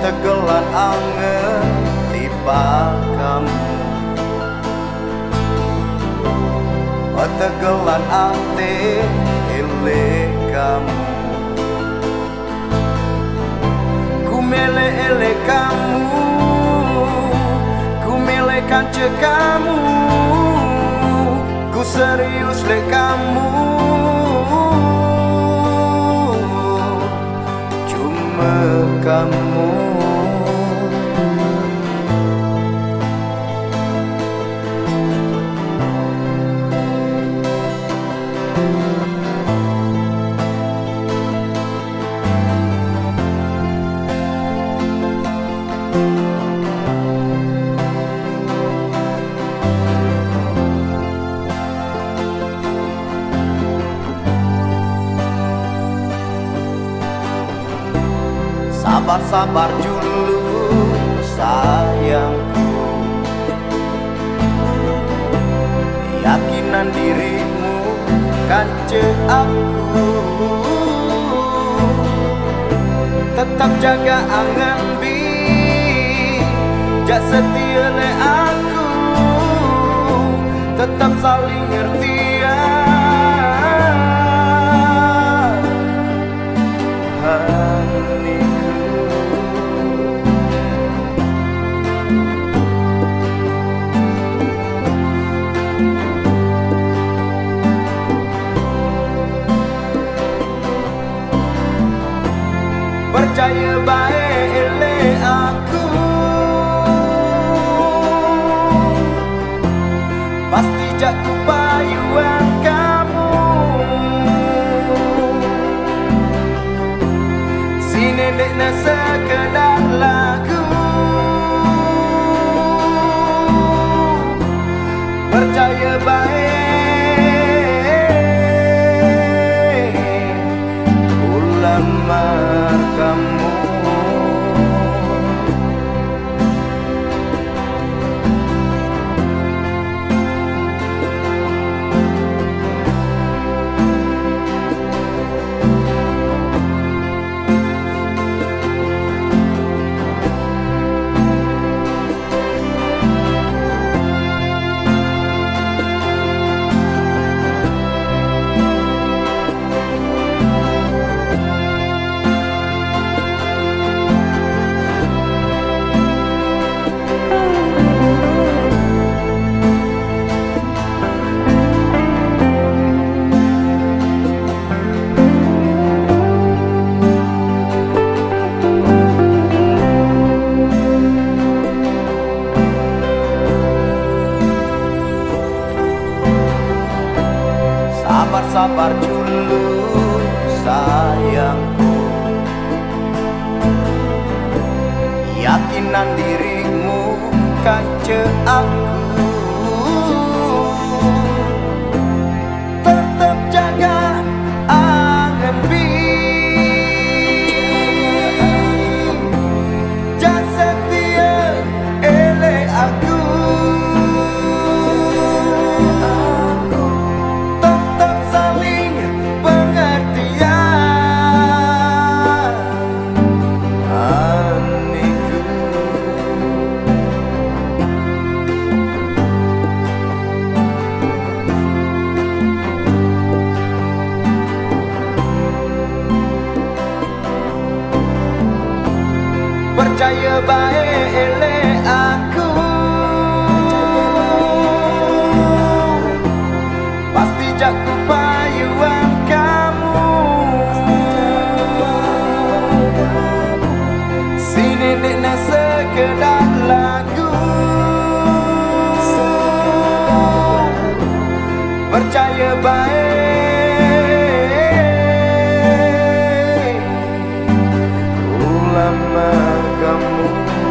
Tegelan angen tiba kamu, tegelan ate ele kamu. Ku mele-ele kamu, ku mele kance kamu, ku serius le kamu. Cuma kamu sabar-sabar dulu sayangku, yakinan dirimu kance aku. Tetap jaga angan bi, jak setia le aku. Tetap saling ngertian. Percaya baik ele aku, pasti jaku payuan kamu. Sini dekna sekedar lagu, percaya baik ku lamar kamu. Sabar dulu sayangku, yakinan dirimu kance aku. Tetap jaga angan bi, jak setia ele aku. Percaya baik ele aku, pasti jaku payuan kamu. Sini dekna sekedar lagu, percaya baik ulam megemuk.